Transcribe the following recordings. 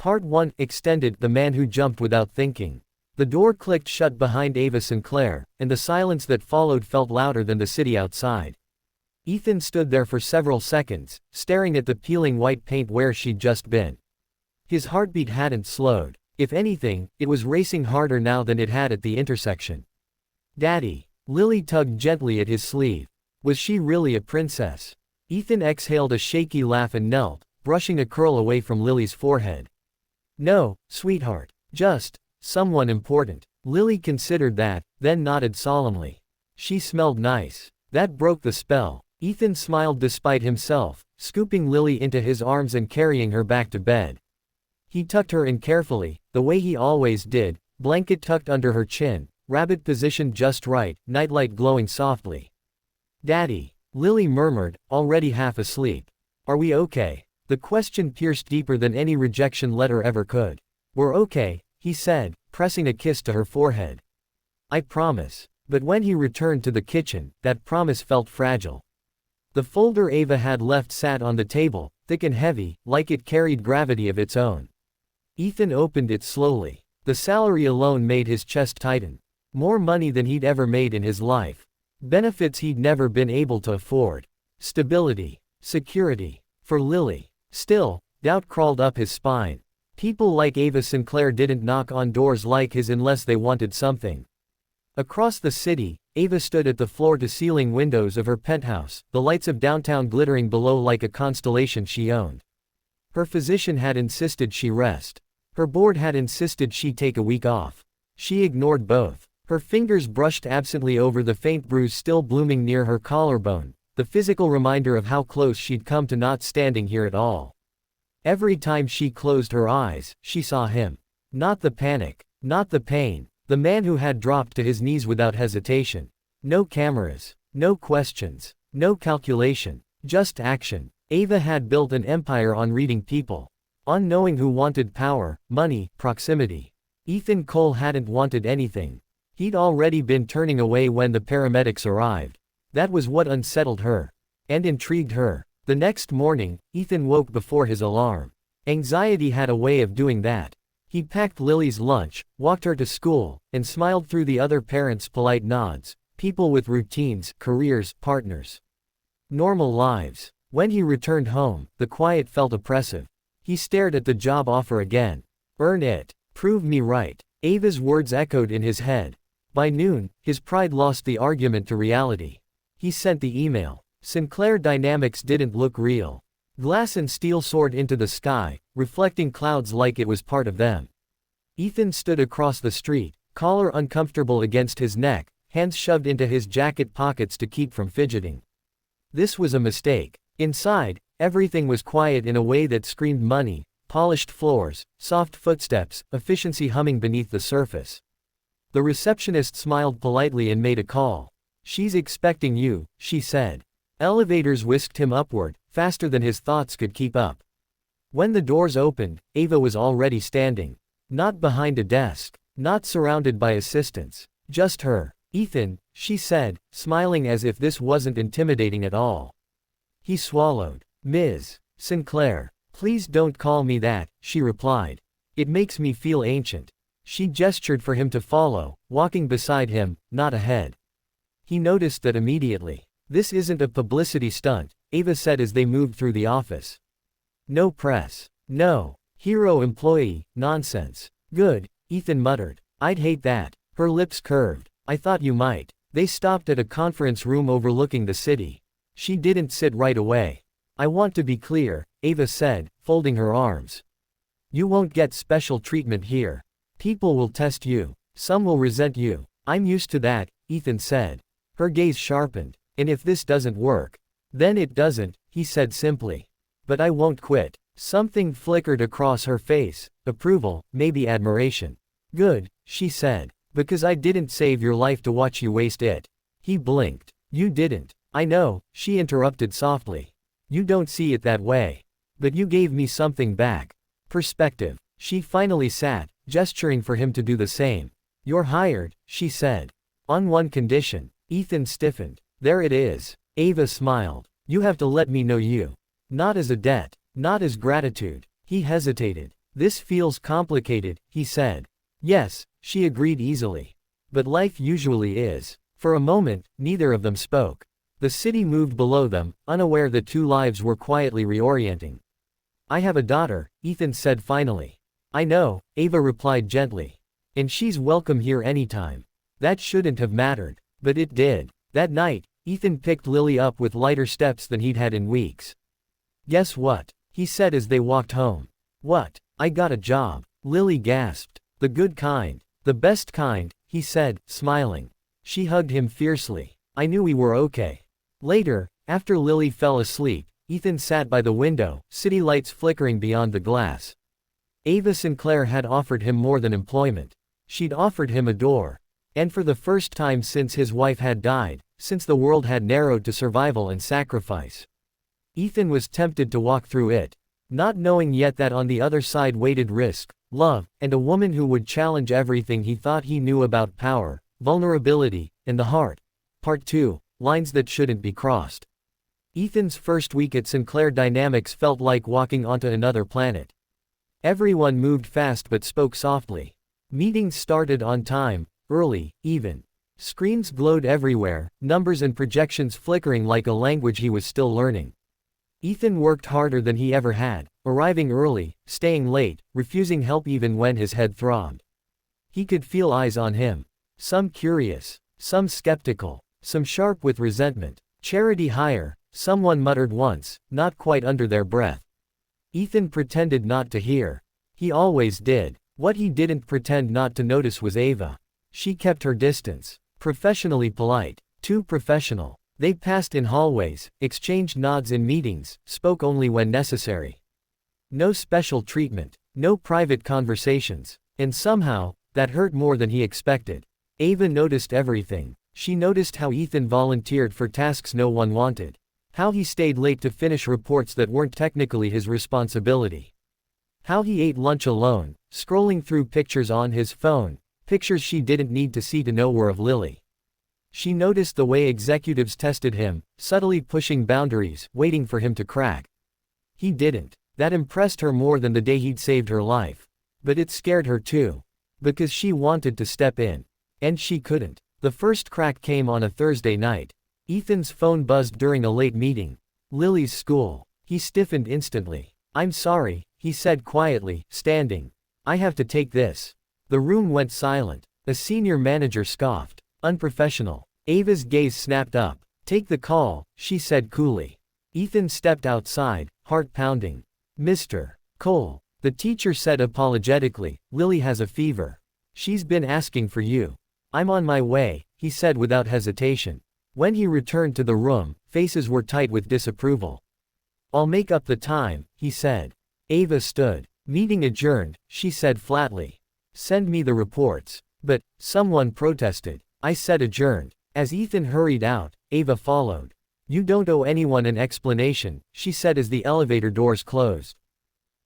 Part 1 Extended. The Man Who Jumped Without Thinking. The door clicked shut behind Ava Sinclair, and the silence that followed felt louder than the city outside. Ethan stood there for several seconds, staring at the peeling white paint where she'd just been. His heartbeat hadn't slowed. If anything, it was racing harder now than it had at the intersection. "Daddy." Lily tugged gently at his sleeve. Was she really a princess? Ethan exhaled a shaky laugh and knelt, brushing a curl away from Lily's forehead. "No, sweetheart. Just someone important." Lily considered that, then nodded solemnly. She smelled nice. That broke the spell. Ethan smiled despite himself, scooping Lily into his arms and carrying her back to bed. He tucked her in carefully, the way he always did, blanket tucked under her chin, rabbit positioned just right, nightlight glowing softly. "Daddy," Lily murmured, already half asleep. "Are we okay?" The question pierced deeper than any rejection letter ever could. "We're okay," he said, pressing a kiss to her forehead. "I promise." But when he returned to the kitchen, that promise felt fragile. The folder Ava had left sat on the table, thick and heavy, like it carried gravity of its own. Ethan opened it slowly. The salary alone made his chest tighten. More money than he'd ever made in his life. Benefits he'd never been able to afford. Stability. Security. For Lily. Still, doubt crawled up his spine. People like Ava Sinclair didn't knock on doors like his unless they wanted something. Across the city, Ava stood at the floor-to-ceiling windows of her penthouse, the lights of downtown glittering below like a constellation she owned. Her physician had insisted she rest. Her board had insisted she take a week off. She ignored both. Her fingers brushed absently over the faint bruise still blooming near her collarbone, the physical reminder of how close she'd come to not standing here at all. Every time she closed her eyes, she saw him. Not the panic. Not the pain. The man who had dropped to his knees without hesitation. No cameras. No questions. No calculation. Just action. Ava had built an empire on reading people. On knowing who wanted power, money, proximity. Ethan Cole hadn't wanted anything. He'd already been turning away when the paramedics arrived. That was what unsettled her. And intrigued her. The next morning, Ethan woke before his alarm. Anxiety had a way of doing that. He packed Lily's lunch, walked her to school, and smiled through the other parents' polite nods. People with routines, careers, partners. Normal lives. When he returned home, the quiet felt oppressive. He stared at the job offer again. Earn it. Prove me right. Ava's words echoed in his head. By noon, his pride lost the argument to reality. He sent the email. Sinclair Dynamics didn't look real. Glass and steel soared into the sky, reflecting clouds like it was part of them. Ethan stood across the street, collar uncomfortable against his neck, hands shoved into his jacket pockets to keep from fidgeting. This was a mistake. Inside, everything was quiet in a way that screamed money, polished floors, soft footsteps, efficiency humming beneath the surface. The receptionist smiled politely and made a call. "She's expecting you," she said. Elevators whisked him upward, faster than his thoughts could keep up. When the doors opened, Ava was already standing. Not behind a desk. Not surrounded by assistants. Just her. "Ethan," she said, smiling as if this wasn't intimidating at all. He swallowed. "Ms. Sinclair. Please don't call me that," she replied. "It makes me feel ancient." She gestured for him to follow, walking beside him, not ahead. He noticed that immediately. "This isn't a publicity stunt," Ava said as they moved through the office. "No press. No. Hero employee, nonsense." "Good," Ethan muttered. "I'd hate that." Her lips curved. "I thought you might." They stopped at a conference room overlooking the city. She didn't sit right away. "I want to be clear," Ava said, folding her arms. "You won't get special treatment here. People will test you. Some will resent you. I'm used to that," Ethan said. Her gaze sharpened. "And if this doesn't work, then it doesn't," he said simply. "But I won't quit." Something flickered across her face, approval, maybe admiration. "Good," she said. "Because I didn't save your life to watch you waste it." He blinked. "You didn't." "I know," she interrupted softly. "You don't see it that way. But you gave me something back. Perspective." She finally sat, gesturing for him to do the same. "You're hired," she said. "On one condition." Ethan stiffened. "There it is." Ava smiled. "You have to let me know you. Not as a debt. Not as gratitude." He hesitated. This feels complicated, he said. Yes, she agreed easily. But life usually is. For a moment, neither of them spoke. The city moved below them, unaware that two lives were quietly reorienting. I have a daughter, Ethan said finally. I know, Ava replied gently. And she's welcome here anytime. That shouldn't have mattered. But it did. That night, Ethan picked Lily up with lighter steps than he'd had in weeks. Guess what? He said as they walked home. What? I got a job. Lily gasped. The good kind. The best kind, he said, smiling. She hugged him fiercely. I knew we were okay. Later, after Lily fell asleep, Ethan sat by the window, city lights flickering beyond the glass. Ava Sinclair had offered him more than employment. She'd offered him a door. And for the first time since his wife had died, since the world had narrowed to survival and sacrifice. Ethan was tempted to walk through it, not knowing yet that on the other side waited risk, love, and a woman who would challenge everything he thought he knew about power, vulnerability, and the heart. Part 2, Lines That Shouldn't Be Crossed. Ethan's first week at Sinclair Dynamics felt like walking onto another planet. Everyone moved fast but spoke softly. Meetings started on time, early, even. Screens glowed everywhere, numbers and projections flickering like a language he was still learning. Ethan worked harder than he ever had, arriving early, staying late, refusing help even when his head throbbed. He could feel eyes on him. Some curious, some skeptical, some sharp with resentment. Charity hire, someone muttered once, not quite under their breath. Ethan pretended not to hear. He always did. What he didn't pretend not to notice was Ava. She kept her distance. Professionally polite. Too professional. They passed in hallways, exchanged nods in meetings, spoke only when necessary. No special treatment. No private conversations. And somehow, that hurt more than he expected. Ava noticed everything. She noticed how Ethan volunteered for tasks no one wanted. How he stayed late to finish reports that weren't technically his responsibility. How he ate lunch alone, scrolling through pictures on his phone, pictures she didn't need to see to know were of Lily. She noticed the way executives tested him, subtly pushing boundaries, waiting for him to crack. He didn't. That impressed her more than the day he'd saved her life. But it scared her too. Because she wanted to step in. And she couldn't. The first crack came on a Thursday night. Ethan's phone buzzed during a late meeting. Lily's school. He stiffened instantly. I'm sorry, he said quietly, standing. I have to take this. The room went silent. A senior manager scoffed. Unprofessional. Ava's gaze snapped up. Take the call, she said coolly. Ethan stepped outside, heart pounding. Mr. Cole. The teacher said apologetically, Lily has a fever. She's been asking for you. I'm on my way, he said without hesitation. When he returned to the room, faces were tight with disapproval. I'll make up the time, he said. Ava stood. Meeting adjourned, she said flatly. Send me the reports. But, someone protested. I said adjourned. As Ethan hurried out, Ava followed. You don't owe anyone an explanation, she said as the elevator doors closed.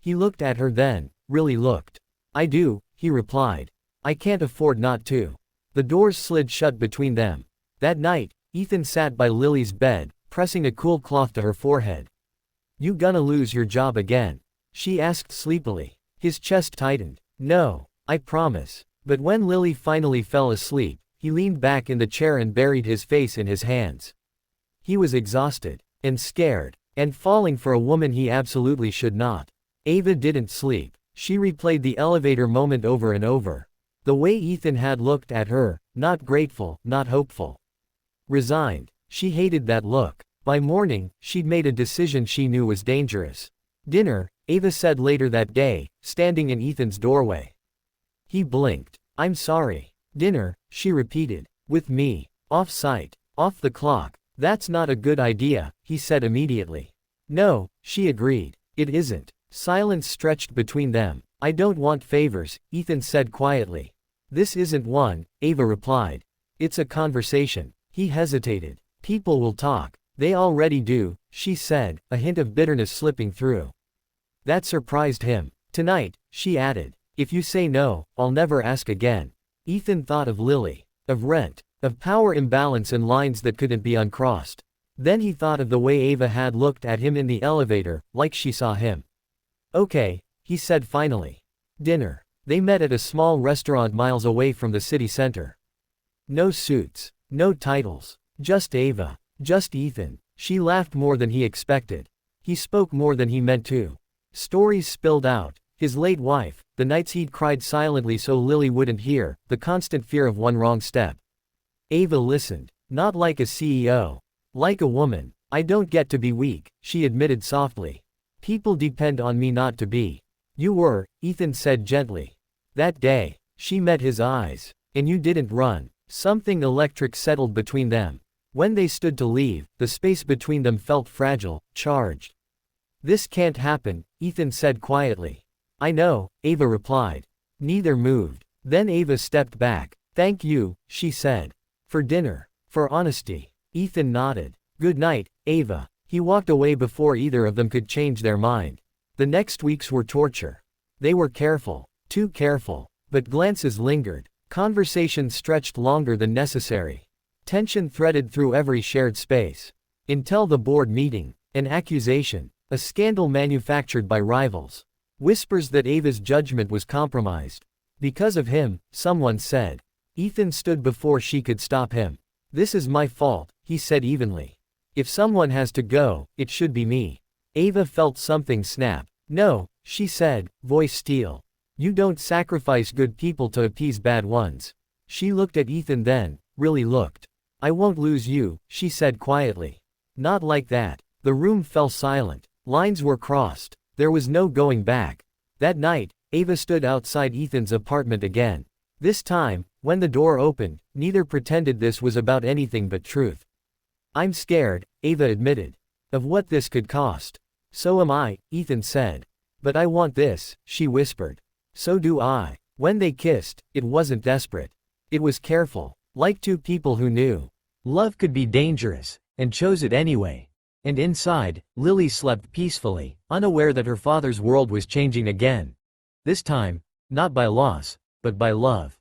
He looked at her then, really looked. I do, he replied. I can't afford not to. The doors slid shut between them. That night, Ethan sat by Lily's bed, pressing a cool cloth to her forehead. You gonna lose your job again? She asked sleepily. His chest tightened. No, I promise. But when Lily finally fell asleep, he leaned back in the chair and buried his face in his hands. He was exhausted, and scared, and falling for a woman he absolutely should not. Ava didn't sleep. She replayed the elevator moment over and over. The way Ethan had looked at her, not grateful, not hopeful. Resigned. She hated that look. By morning, she'd made a decision she knew was dangerous. Dinner, Ava said later that day, standing in Ethan's doorway. He blinked. I'm sorry. Dinner, she repeated. With me. Off site. Off the clock. That's not a good idea, he said immediately. No, she agreed. It isn't. Silence stretched between them. I don't want favors, Ethan said quietly. This isn't one, Ava replied. It's a conversation. He hesitated. People will talk. They already do, she said, a hint of bitterness slipping through. That surprised him. Tonight, she added. If you say no, I'll never ask again. Ethan thought of Lily. Of rent. Of power imbalance and lines that couldn't be uncrossed. Then he thought of the way Ava had looked at him in the elevator, like she saw him. Okay, he said finally. Dinner. They met at a small restaurant miles away from the city center. No suits. No titles. Just Ava. Just Ethan. She laughed more than he expected. He spoke more than he meant to. Stories spilled out. His late wife, the nights he'd cried silently so Lily wouldn't hear, the constant fear of one wrong step. Ava listened. Not like a CEO. Like a woman. I don't get to be weak, she admitted softly. People depend on me not to be. You were, Ethan said gently. That day, she met his eyes. And you didn't run. Something electric settled between them. When they stood to leave, the space between them felt fragile, charged. This can't happen, Ethan said quietly. I know, Ava replied. Neither moved. Then Ava stepped back. Thank you, she said. For dinner. For honesty. Ethan nodded. Good night, Ava. He walked away before either of them could change their mind. The next weeks were torture. They were careful. Too careful. But glances lingered. Conversation stretched longer than necessary. Tension threaded through every shared space. Until the board meeting. An accusation. A scandal manufactured by rivals. Whispers that Ava's judgment was compromised. Because of him, someone said. Ethan stood before she could stop him. This is my fault, he said evenly. If someone has to go, it should be me. Ava felt something snap. No, she said, voice steel. You don't sacrifice good people to appease bad ones. She looked at Ethan then, really looked. I won't lose you, she said quietly. Not like that. The room fell silent. Lines were crossed. There was no going back. That night, Ava stood outside Ethan's apartment again. This time, when the door opened, neither pretended this was about anything but truth. I'm scared, Ava admitted. Of what this could cost. So am I, Ethan said. But I want this, she whispered. So do I. When they kissed, it wasn't desperate. It was careful, like two people who knew. Love could be dangerous, and chose it anyway. And inside, Lily slept peacefully, unaware that her father's world was changing again. This time, not by loss, but by love.